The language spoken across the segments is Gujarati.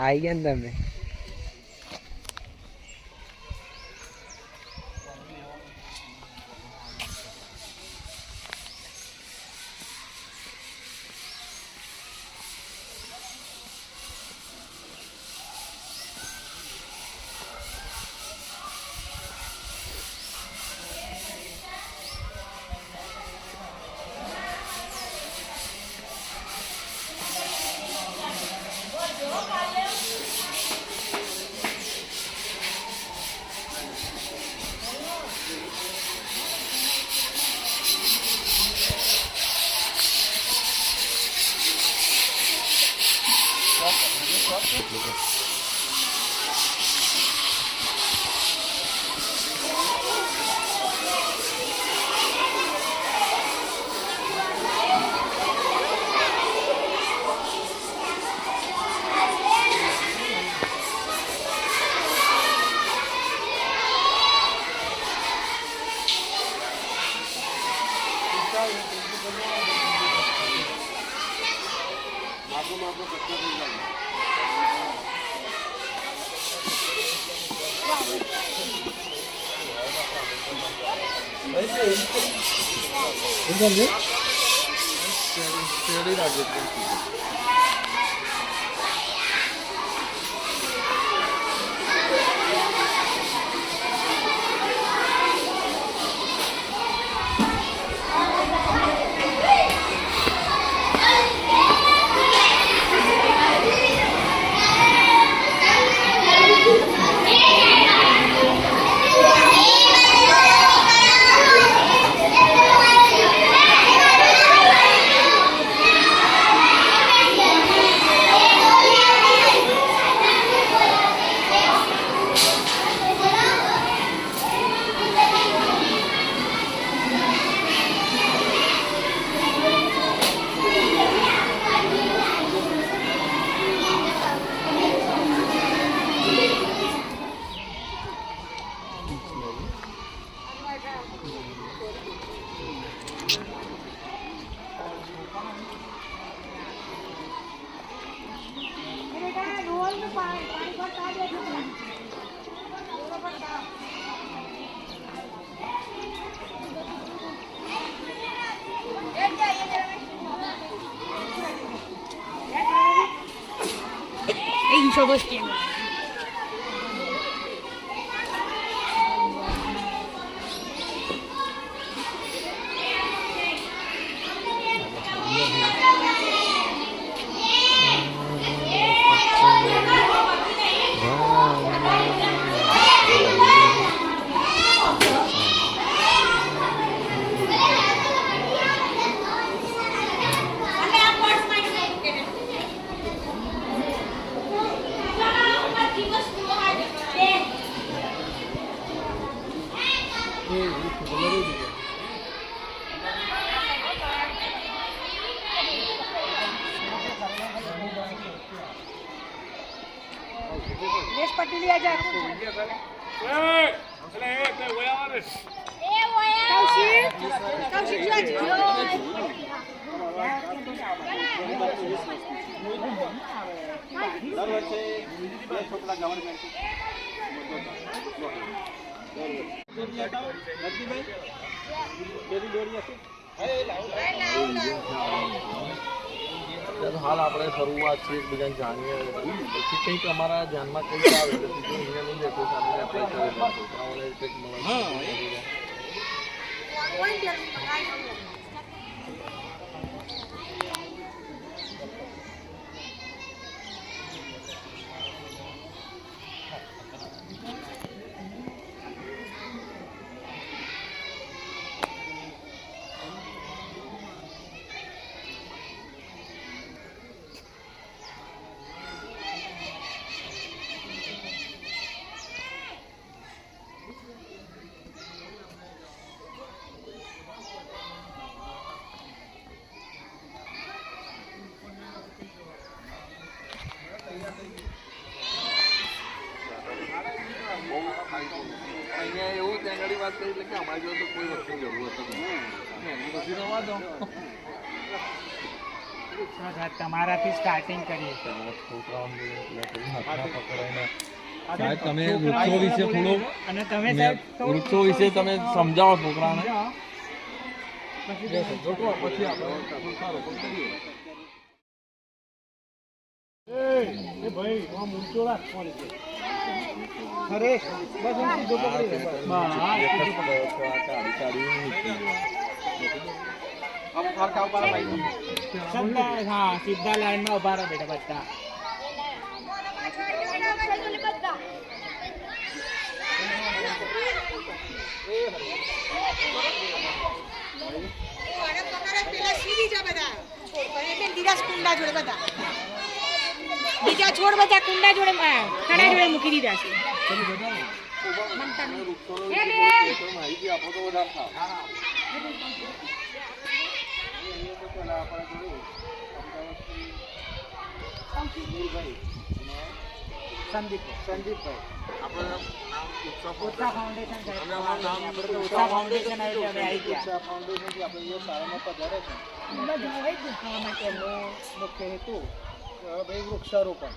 आई गया अंदर में हाल આપણે શરૂઆત છે એકબીજાને જાણીએ પછી કંઈક અમારા ધ્યાનમાં કંઈક આવે તો સીધું અહીંયા નહીં લેતો સામે એપ્લાય કરેલો છોકરાઓને કંઈક મળે અહીંયા એવું ત્યાં આગળ વાત કરી એટલે કે અમારી જોડે તો કોઈ વસ્તુની જરૂરત જ નથી રવા દો તમારાથી સ્ટાર્ટિંગ કરીએ. છોકરાઓને હાથમાં પકડાઈને સાહેબ તમે વૃક્ષો વિશે થોડું અને તમે સાહેબ વૃક્ષો વિશે તમે સમજાવો છોકરાને. પછી પછી આપણે સારું કરીએ. એ ભાઈ આ મૂંચો રાખવાની છે. અરે બસ હું સીધો પકડી લે. હા સીધા લાઈનમાં ઉભા રહો બેટા બધા. બીજા છોડ બધા કુંડા જોડે ખડા જોડે મૂકી દીધા છે. માહિતી આપો તો વધારે થાય. સંદીપભાઈ આપણે નામ ઉત્સાહ ફાઉન્ડેશન આવી ગયા. ફાઉન્ડેશનથી આપણે જે શાળામાં પધારે છે એમનો મુખ્ય હેતુ ભાઈ વૃક્ષારોપણ.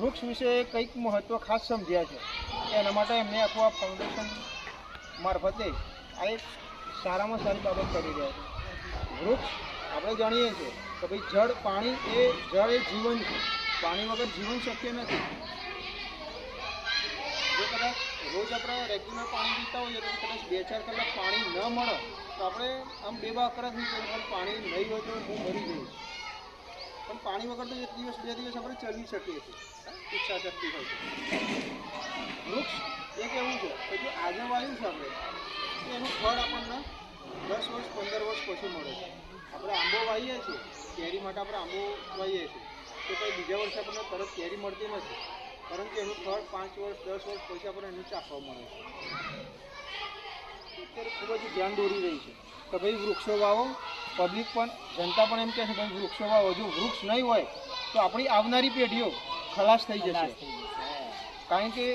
વૃક્ષ વિશે કંઈક મહત્વ ખાસ સમજ્યા છે એના માટે એમને આખું આ ફાઉન્ડેશન મારફતે આ એક સારામાં સારી બાબત કરી રહ્યા છે. વૃક્ષ આપણે જાણીએ છીએ કે ભાઈ જળ પાણી એ જળ એ જીવન છે. પાણી વગર જીવન શક્ય નથી. જો કદાચ રોજ આપણે રેગ્યુલર પાણી પીતા હોઈએ તો કદાચ 2-4 કલાક પાણી ન મળે તો આપણે આમ બેબાકરા થઈ જઈએ, પાણી નહીં હોય તો હું મરી જઈશ. પણ પાણી વગર તો 1 દિવસ 2 દિવસ આપણે ચલી શકીએ છીએ, ઈચ્છા શક્તિ હોય છે. વૃક્ષ એક એવું છે કે જો આજે વાવ્યું છે આપણે તો એનું ફળ આપણને 10 વર્ષ 15 વર્ષ પછી મળે છે. આપણે આંબો વાવીએ છીએ, કેરી માટે આપણે આંબો વાવીએ છીએ તો કંઈ બીજા વર્ષે આપણને તરત કેરી મળતી નથી, પરંતુ એનું ફળ 5 વર્ષ 10 વર્ષ પછી આપણને એનું ચાખવા મળે છે. અત્યારે ખૂબ જ ધ્યાન દોરી રહી છે કે ભાઈ વૃક્ષો વાવો. પબ્લિક પણ જનતા પણ એમ કહે છે ભાઈ વૃક્ષો વાવો. જો વૃક્ષ નહીં હોય તો આપણી આવનારી પેઢીઓ ખલાસ થઈ જશે. કારણ કે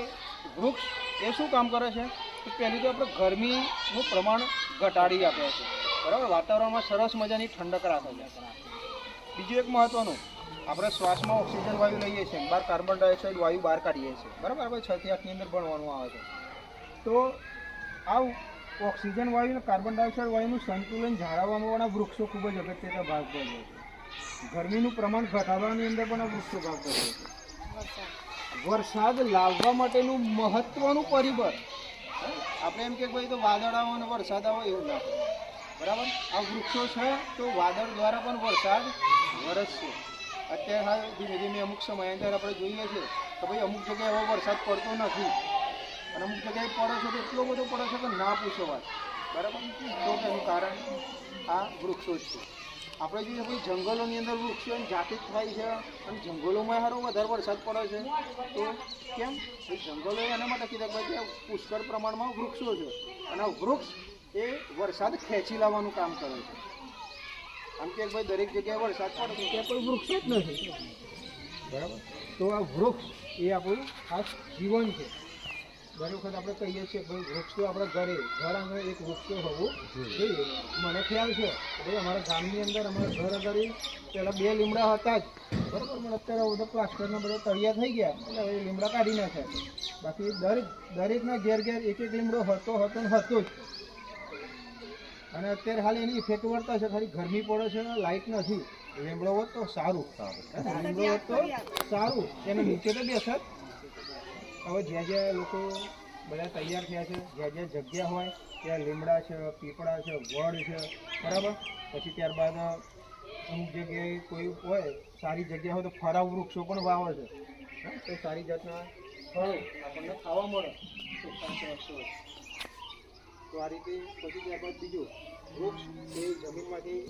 વૃક્ષ એ શું કામ કરે છે કે પહેલું તો આપણે ગરમીનું પ્રમાણ ઘટાડી આપે છે, બરાબર. વાતાવરણમાં સરસ મજાની ઠંડક રાખે છે. બીજું એક મહત્ત્વનું, આપણે શ્વાસમાં ઓક્સિજન વાયુ લઈએ છીએ, બહાર કાર્બન ડાયોક્સાઇડ વાયુ બહાર કાઢીએ છીએ, બરાબર. આપણે 6 થી 8ની અંદર ભણવાનું આવે છે. તો આ ઓક્સિજન વાયુ અને કાર્બન ડાયોક્સાઇડ વાયુનું સંતુલન જાળવવામાં પણ આ વૃક્ષો ખૂબ જ અગત્યનો ભાગ ભજવે છે. ગરમીનું પ્રમાણ ઘટાડવાની અંદર પણ આ વૃક્ષો ભાગ ભજવે છે. વરસાદ લાવવા માટેનું મહત્ત્વનું પરિબળ, આપણે એમ કે ભાઈ તો વાદળ આવો અને વરસાદ આવો એવું ના થાય, બરાબર. આ વૃક્ષો છે તો વાદળ દ્વારા પણ વરસાદ વરસશે. અત્યારે હાલ ધીમે ધીમે અમુક સમયાંતર આપણે જોઈએ છીએ કે ભાઈ અમુક જગ્યાએ એવો વરસાદ પડતો નથી અને અમુક જગ્યાએ પડે છે તો એટલો બધો પડે છે કે ના પૂછો વાત, બરાબર. તો તેનું કારણ આ વૃક્ષો જ છે. આપણે જોઈએ ભાઈ જંગલોની અંદર વૃક્ષો જાતિ જ થાય છે અને જંગલોમાં સારો વધારે વરસાદ પડે છે. તો કેમ? જંગલો એના માટે કીધા કે ભાઈ પુષ્કળ પ્રમાણમાં વૃક્ષો છે અને આ વૃક્ષ એ વરસાદ ખેંચી લાવવાનું કામ કરે છે. આમ કે ભાઈ દરેક જગ્યાએ વરસાદ પડે છે ત્યાં કોઈ વૃક્ષ જ નથી, બરાબર. તો આ વૃક્ષ એ આપણું ખાસ જીવન છે. દર વખત આપણે કહીએ છીએ ભાઈ વૃક્ષ તો આપણા ઘર આગળ એક વૃક્ષ તો હોવું જોઈએ. મને ખ્યાલ છે કે ભાઈ અમારા ગામની અંદર અમારા ઘર આગળ પહેલાં 2 લીમડા હતા જ, બરાબર. પણ અત્યારે બધા પ્લાસ્ટરના બધા તળિયા થઈ ગયા એટલે હવે લીમડા કાઢી નાખ્યા. બાકી દરેકના ઘેર એક લીમડો હતો ને હતો જ. અને અત્યારે હાલ એની ઇફેક્ટ વર્તા છે, ખાલી ગરમી પડે છે, લાઇટ નથી. લીમડો હોત તો સારું, લીમડો હોત તો સારું, એને નીચે તો બેસત. હવે જ્યાં લોકો બધા તૈયાર થયા છે, જ્યાં જગ્યા હોય ત્યાં લીમડા છે, પીપળા છે, વડ છે, બરાબર. પછી ત્યારબાદ અમુક જગ્યાએ કોઈ હોય સારી જગ્યા હોય તો ફરાવ વૃક્ષો પણ વાવે છે, તો સારી જાતના ફળો આપણને ખાવા મળે. તો આ રીતે પછી ત્યારબાદ બીજું વૃક્ષ એ જમીનમાંથી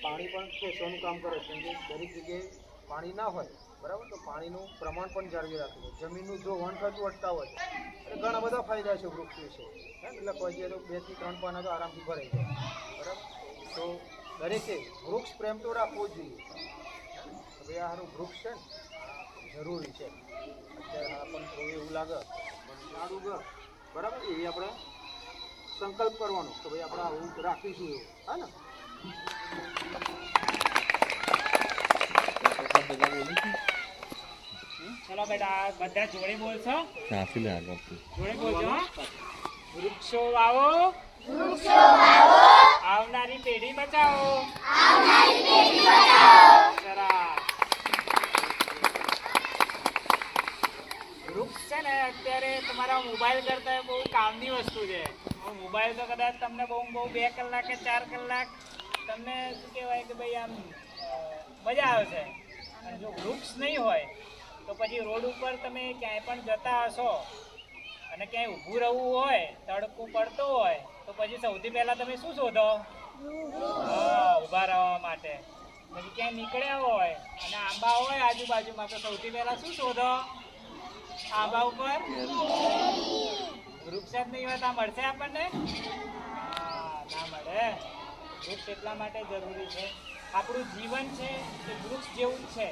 પાણી પણ ખેંચવાનું કામ કરે છે. કેમ કે દરેક જગ્યાએ પાણી ના હોય, બરાબર. તો પાણીનું પ્રમાણ પણ જાળવી રાખે છે. જમીનનું ધોવાણ થતું અટકાવે છે અને ઘણા બધા ફાયદા છે વૃક્ષ વિશે. એટલે કોઈ જઈએ તો 2 થી 3 પાના તો આરામથી ભરાઈ જાય, બરાબર. તો દરેકે વૃક્ષ પ્રેમ તો રાખવો જ જોઈએ. ભાઈ આ સારું વૃક્ષ છે ને જરૂરી છે. અત્યારે આપણને થોડું એવું લાગે સારું ઘર, બરાબર. એ આપણે સંકલ્પ કરવાનો કે ભાઈ આપણે આવું રાખીશું એવું, હા ને. ચલો બેટા બધા જોડે બોલશો નાખી લે આગળથી. જોડે બોલજો હો. વૃક્ષો વાવો આવનારી પેઢી બચાવો સરસ. વૃક્ષ છે ને અત્યારે તમારા મોબાઈલ કરતા બહુ કામની વસ્તુ છે. મોબાઈલ તો કદાચ તમને બહુ 2 કલાક કે 4 કલાક તમને શું કહેવાય કે ભાઈ આમ મજા આવશે. અને જો વૃક્ષ નહીં હોય તો પછી રોડ ઉપર તમે ક્યાંય પણ જતા હશો અને ક્યાંય ઊભું રહેવું હોય, તડકો પડતો હોય તો પછી સૌથી પહેલાં તમે શું શોધો? હા, ઊભા રહેવા માટે. પછી ક્યાંય નીકળ્યા હોય અને આંબા હોય આજુબાજુમાં તો સૌથી પહેલાં શું શોધો? આંબા ઉપર. વૃક્ષ જ નહીં હોય તો મળશે આપણને? ના મળે. વૃક્ષ એટલા માટે જરૂરી છે. આપણું જીવન છે એ વૃક્ષ જેવું જ છે.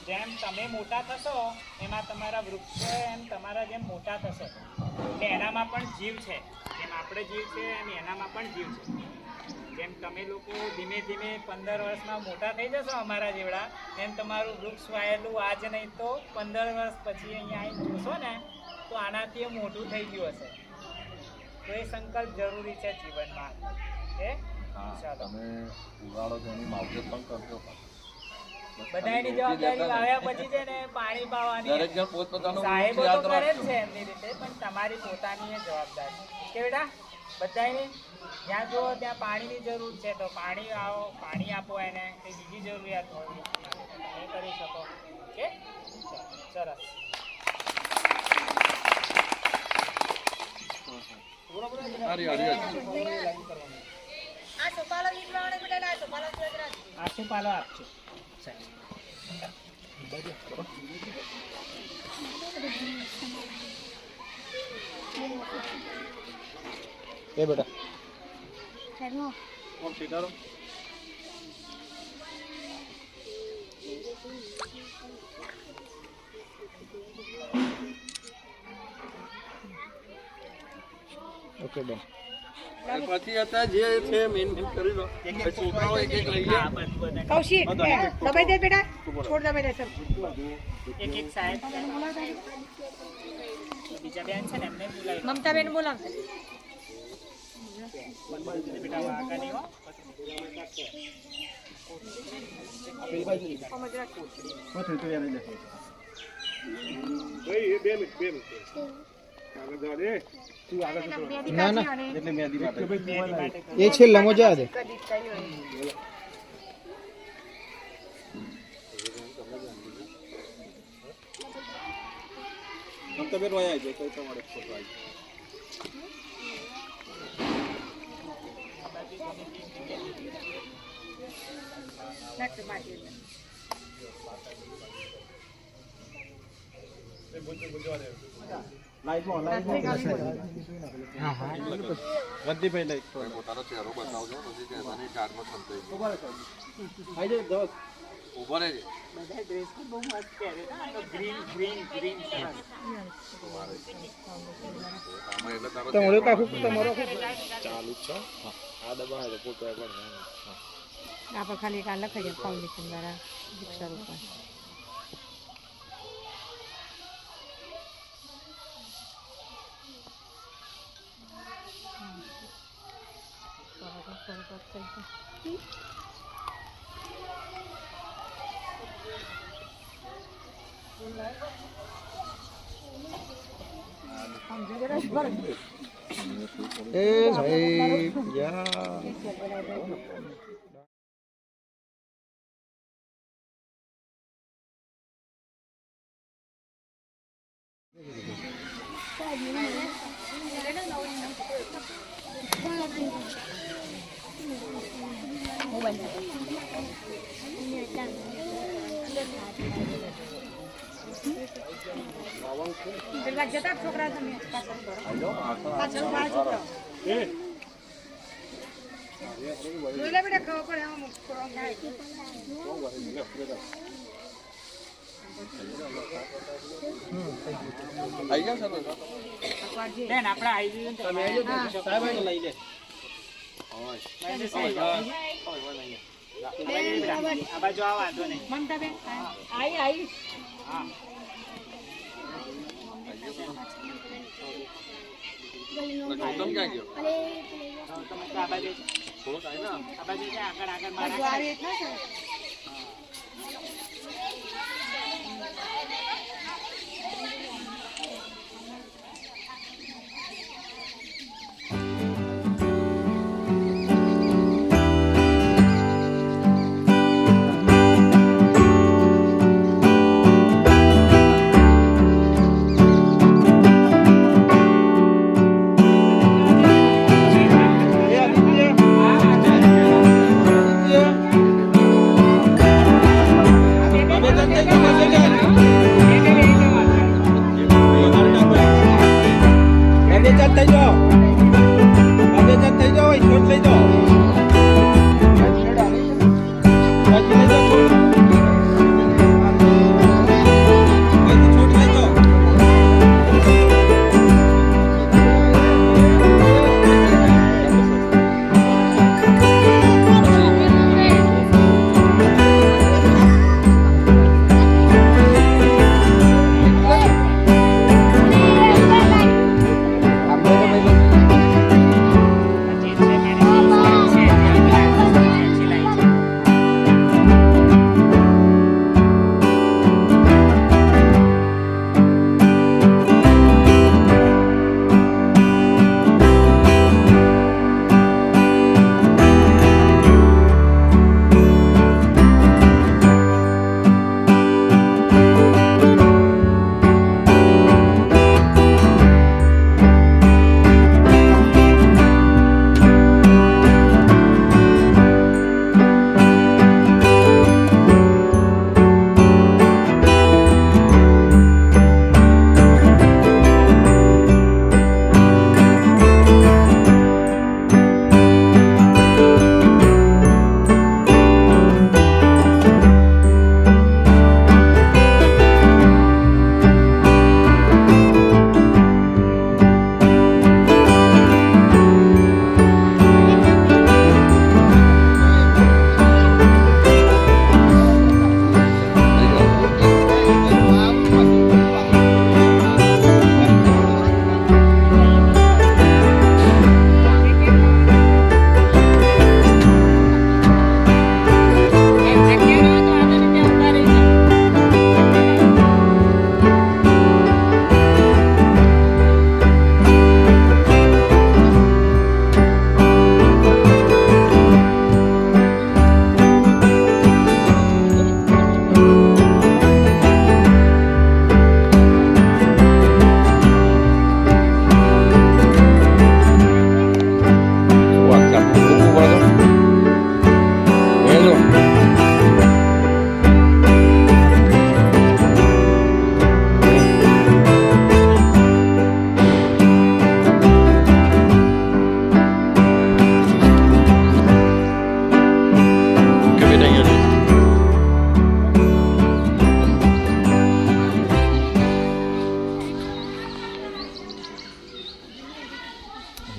જેમ તમે મોટા થશો એમાં તમારા વૃક્ષ એમ તમારા જેમ મોટા થશે. એટલે એનામાં પણ જીવ છે. જેમ આપણે જીવ છે એમ એનામાં પણ જીવ છે. જેમ તમે લોકો ધીમે ધીમે 15 વર્ષમાં મોટા થઈ જશો અમારા જેવડા, એમ તમારું વૃક્ષ વાયેલું આજ નહીં તો 15 વર્ષ પછી અહીંયા આવીને જોશો ને તો આનાથી મોટું થઈ ગયું હશે. તો એ સંકલ્પ જરૂરી છે જીવનમાં. ચાલો તમે ઉગાડો તેની માવજત પણ કરજો. બધાની જવાબદારી આવ્યા પછી છે ને પાણી પાવાની દરેક જણ પોતપોતાનું સાહેબો યાદ તો કરે જ રાખજો. છે એમની રીતે, પણ તમારી પોતાની એ જવાબદારી કે બેટા બધાને જ્યાં જુઓ ત્યાં પાણીની જરૂર છે તો પાણી આપો એને. કંઈ બીજી જરૂરિયાત હોય એ કરી શકો. ઓકે, સરસ. હારી હારી. આસોપાલો આપજો. એ બેટા ઓકે ડન. પછી અત્યારે જે છે મેન કરી લો. પછી છોકરાઓ એક એક લઈ લે. કૌશિક દબાઈ દે બેટા, છોડ દબાઈ દે. એક એક સાહેબ બીજા બેન છે ને એમને બોલાવી મમતા બેન બોલાવશે. બેટા વાંકા નહીં હો. ના ના એ છેલ્લા મજા દે. પોતાનો ચહેરો બતાવજો પછી કહેવાની કાર્ડમાં સંતાઈ ગયો. ઉભો રહેજે. બધા ડ્રેસ પણ બહુ મસ્ત પહેરે છે. ગ્રીન ગ્રીન ગ્રીન સરસ. આમાં એટલે તારો તમારો કાકુ તમારો ચાલુ જ છે. આ દબાવે તો પોતો પણ આપણે ખાલી કાલ લખાઈ જાય ફાઉન્ડેશન દ્વારા વૃક્ષારોપણ. એ ભાઈ યા પેલા જતા છોકરા તમે પાછળ બાર છોકરા જોઈ લે બેટા ખબર પડે આમ છોકરા થાય. આવી ગયા સર. બેન આપણે આવી જઈએ ને તો સાહેબ લઈ લે. આ બાજુ આ વાંધો નહીં. મમતાબેન આઈ હા ગૌતમ ક્યાં ગયો? તમે આ બાજુ થોડોક આવી ના. આ બાજુ છે, આગળ આગળ મારા દ્વારે એટલા છે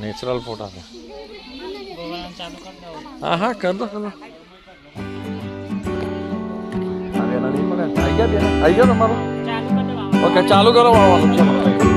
નેચરલ ફોટા છે. ચાલુ કરી દો. હા હા કર દો કર દો. આવી ગયા તમારું? ચાલુ કરી દો. ઓકે ચાલુ કરો વાવવાનું. ચલો